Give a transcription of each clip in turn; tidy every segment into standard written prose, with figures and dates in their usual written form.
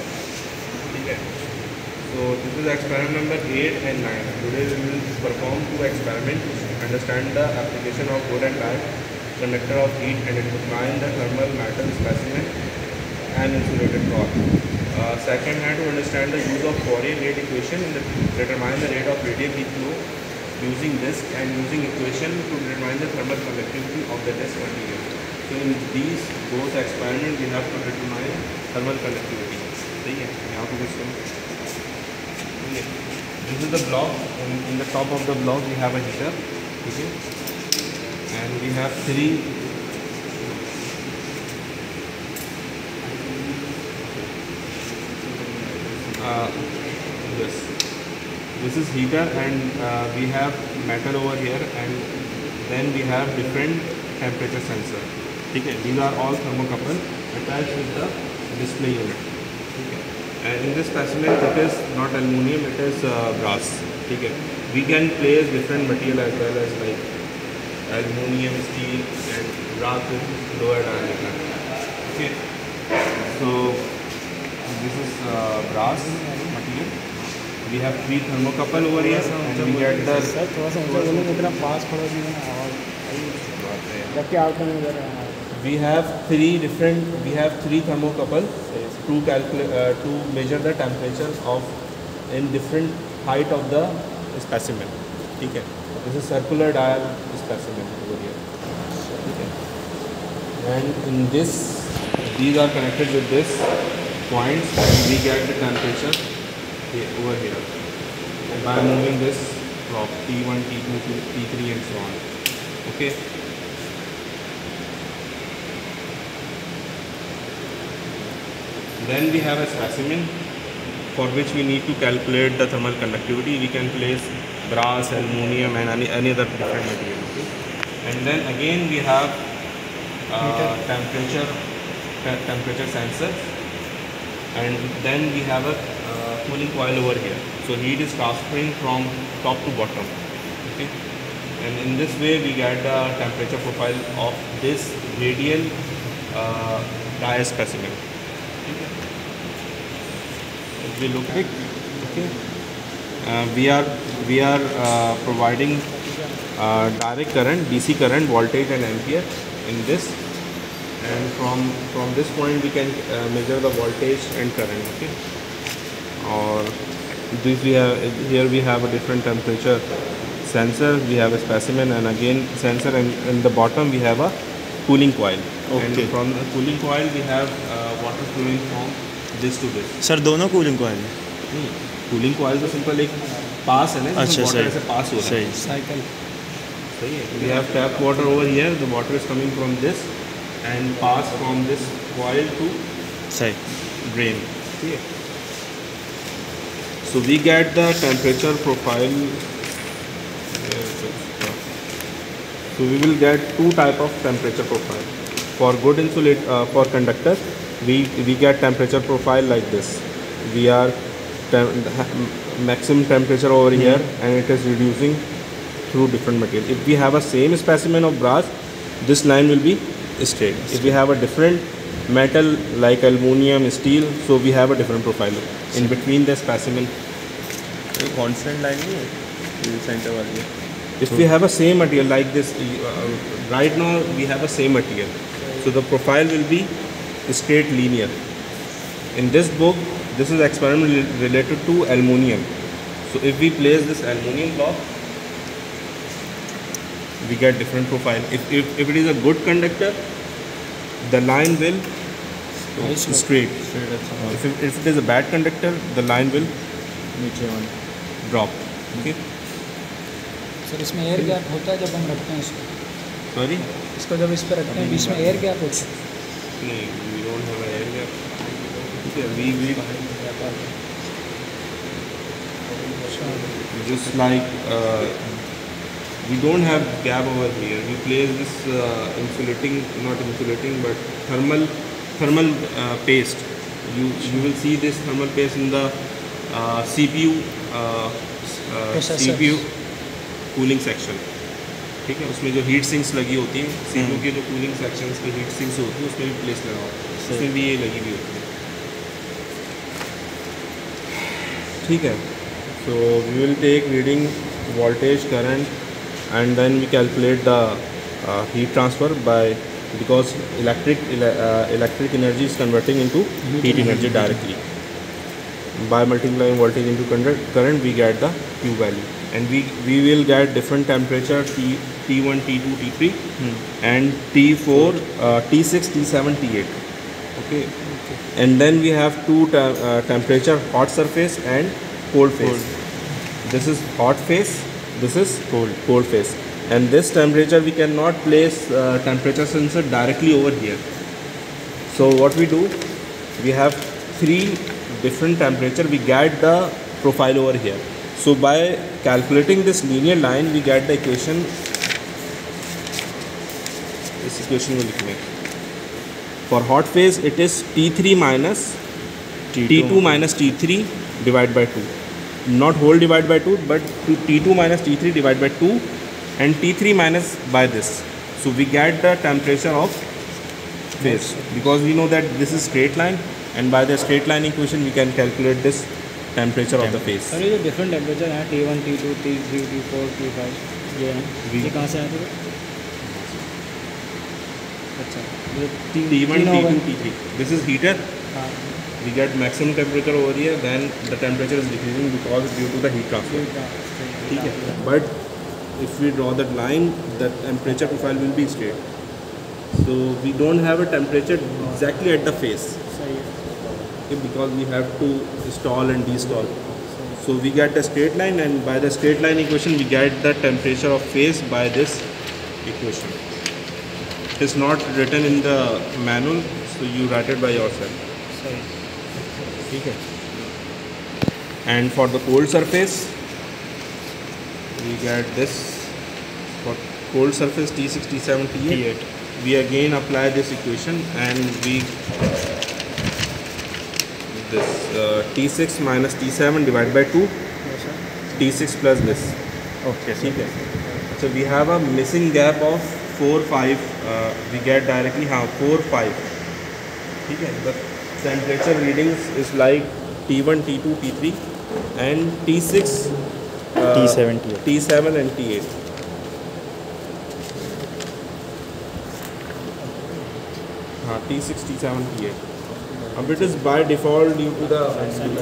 ठीक है. So this is experiment number 8 and 9. Today we will perform two experiments, understand the application of wood and iron, conductor of heat, and determine the thermal metal specimen and insulated core. Second hand, to understand the use of Fourier rate equation and determine the rate of radial heat flow using disk and using equation to determine the thermal conductivity of the disk material. So in these both experiments we have to determine thermal conductivity. सही है. यहाँ पे कुछ this is the block. In the top of the block we have a heater. Okay, and we have three this is heater, and we have metal over here, and then we have different temperature sensor. Okay, these are all thermocouple attached with the display unit. Okay. And in this specimen it is not aluminium, it is brass. Okay. We can place different material as well as like aluminium, steel and brass with lower diameter. Okay. So this is brass material. We have three thermocouple over here, and we get the we have three thermocouple to measure the temperature of in different height of the specimen. ठीक है. This is circular dial specimen over here. Okay. And in this, these are connected with this points, and we get the temperature over here. And by moving this from T1, T2 to T3 and so on. Okay. Then we have a specimen for which we need to calculate the thermal conductivity. We can place brass, aluminium and any other different material. Okay? And then again we have temperature sensor, and then we have a cooling coil over here. So heat is transferring from top to bottom. Okay? And in this way we get the temperature profile of this radial die specimen. If we look at it, okay, we are providing direct current, DC current, voltage and ampere in this, and from this point we can measure the voltage and current. Okay, or this here we have a different temperature sensor, we have a specimen, and again sensor, and in the bottom we have a cooling coil. Okay. And from the cooling coil we have water flowing from this to this. Sir दोनों cooling coil है? Cooling coil तो simple एक पास है ना, अच्छा, water ऐसे पास हो रहा है. साइकिल सही है. We have tap water over here. The water is coming from this and pass from this coil to drain. Okay. So we get the temperature profile. So we will get two type of temperature profile. For good insulate for conductor, we get temperature profile like this. We are maximum temperature over here, and it is reducing through different material. If we have a same specimen of brass, this line will be straight. If we have a different metal like aluminium, steel, so we have a different profile in between the specimen. constant line नहीं है center वाली. If we have a same material like this, right now we have a same material, so the profile will be straight linear. In this book, this is experiment related to aluminium. So if we place this aluminium block, we get different profile. If it is a good conductor, the line will straight. If it is a bad conductor, the line will drop. Okay. Sir इसमें air gap होता है जब हम रखते हैं इसको? Sorry? इसको जब इस पर रखते हैं बीच में एयर गैप होता है? नहीं, we don't have an air gap. Okay, we just like we don't have gap over here. We place this not insulating, but thermal paste. You will see this thermal paste in the CPU cooling section. ठीक है, उसमें जो heat sinks लगी होती हैं, CPU के जो cooling sections की हीट सिंक्स होती है, उसमें भी प्लेस लगा होता है, उसमें भी ये लगी हुई होती है. ठीक है. So we will take reading voltage, current, and then we calculate the heat transfer because electric energy is converting into heat energy directly. By multiplying voltage into current, we get the Q value, and we will get different temperature T1, T2, T3, and T4, T6, T7, T8. Okay. And then we have two temperature: hot surface and cold phase. This is hot phase. This is cold phase. And this temperature, we cannot place temperature sensor directly over here. So what we do, we have three different temperature. We get the profile over here. So by calculating this linear line, we get the equation. This equation will लिखने. For hot phase, it is T3 minus T2 minus T3 divided by 2. Not whole divided by 2, but T2 minus T3 divided by 2, and T3 minus by this. So we get the temperature of phase, because we know that this is straight line, and by the straight line equation we can calculate this temperature of the phase. Sir ये जो different temperature हैं T1, T2, T3, T4, T5 ये हैं, ये कहाँ से आते हैं? अच्छा, T1, T2, T3. This is heater. We get maximum temperature over here, then the temperature is decreasing because due to the heat transfer. ठीक है. But if we draw that line, the temperature profile will be straight. So we don't have a temperature exactly at the face. Okay, because we have to stall and destall. So we get the straight line, and by the straight line equation we get the temperature of phase by this equation. It is not written in the manual, so you write it by yourself. ठीक है. And for the cold surface, we get this. For cold surface T6, T7, T8, we again apply this equation, and we this T6 minus T7 divided by 2, T6 plus this. Okay. ठीक है. So we have a missing gap of 4, 5. We get directly 4, 5. ठीक है. The temperature readings is like T1, T2, T3, and T6, T7, T7 and T8. T6, T7, T8. It is by default due to the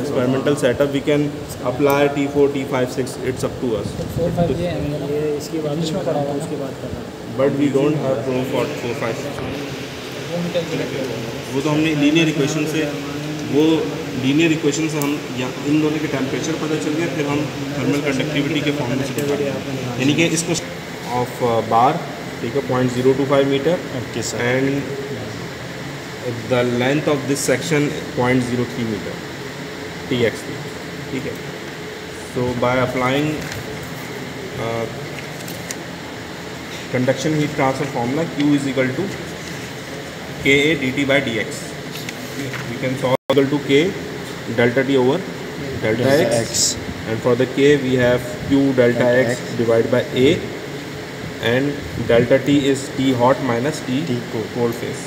experimental setup. We can apply T4, T5, 6. It's up to us. 4, 5 ये है, ये इसकी बात बीच में करा हुआ, उसकी बात कर रहा हूँ. But we don't have room for 4, 5, 6. वो तो हमने लीनियर इक्वेशन से हम इन दोनों के टेम्परेचर पता चल गया, फिर हम थर्मल कंडक्टिविटी के फॉर्म में से यानी कि इसको ऑफ बार, ठीक है, 0.025 metre, and the length of this section 0.03 metre TX, ठीक है. So by applying conduction heat transfer formula Q is equal to Ka dt by dx. We can solve equal to K delta T over delta x, and for the K we have Q delta x divided by A, and delta T is T hot minus T cold phase.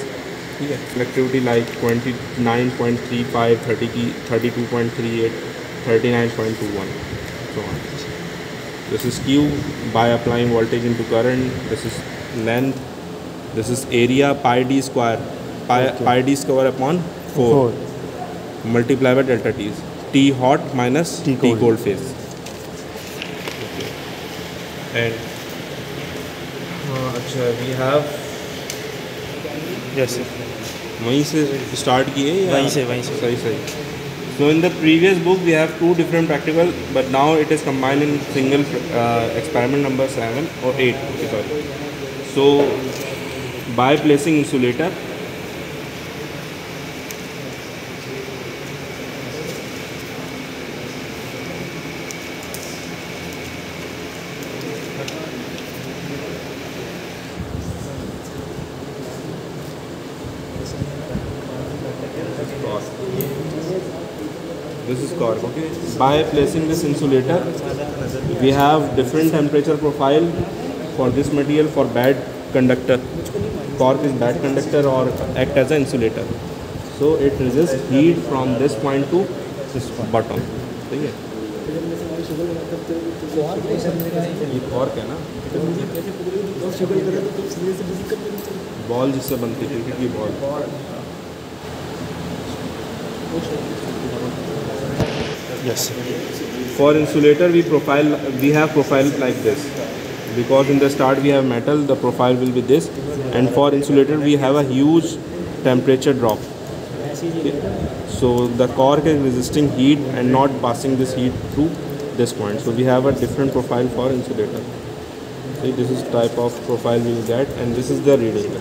ठीक है. Selectivity like 29.35, 32.38, 39.21, so on. This is Q by applying voltage into current. This is length. This is area pi d square, pi d square upon 4 multiplied by delta T. T hot minus T cold phase. Okay. And अच्छा, we have Yes. वहीं से start किए या वहीं से सही. So in the previous book we have two different practical, but now it is combined in single experiment number 7 or 8. Okay, sorry. So by placing insulator, this is cork. Okay, by placing this insulator we have different temperature profile for this material. For bad conductor, cork is bad conductor or act as an insulator, so it resists heat from this point to this bottom. ठीक है. ये cork है ना, ball जिससे बनती है cricket की ball. Yes. For insulator we have profile like this, because in the start we have metal, the profile will be this, and for insulator we have a huge temperature drop. So the cork is resisting heat and not passing this heat through this point. So we have a different profile for insulator. See, this is type of profile we will get, and this is the reading.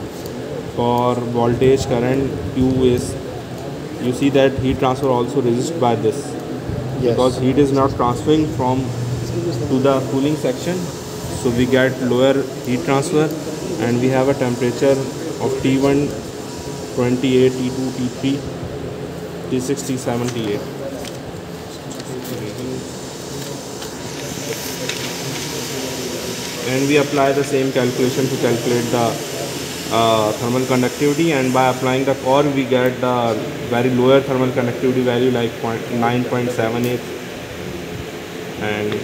For voltage, current, Q is, you see that heat transfer also resists by this. Yes. Because heat is not transferring from to the cooling section, so we get lower heat transfer, and we have a temperature of T1, 28, T2, T3, T6, T7, T8. And we apply the same calculation to calculate the thermal conductivity, and by applying the core we get the very lower thermal conductivity value like 9.78, and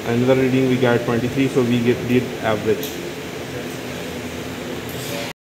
another reading we get 23, so we did average.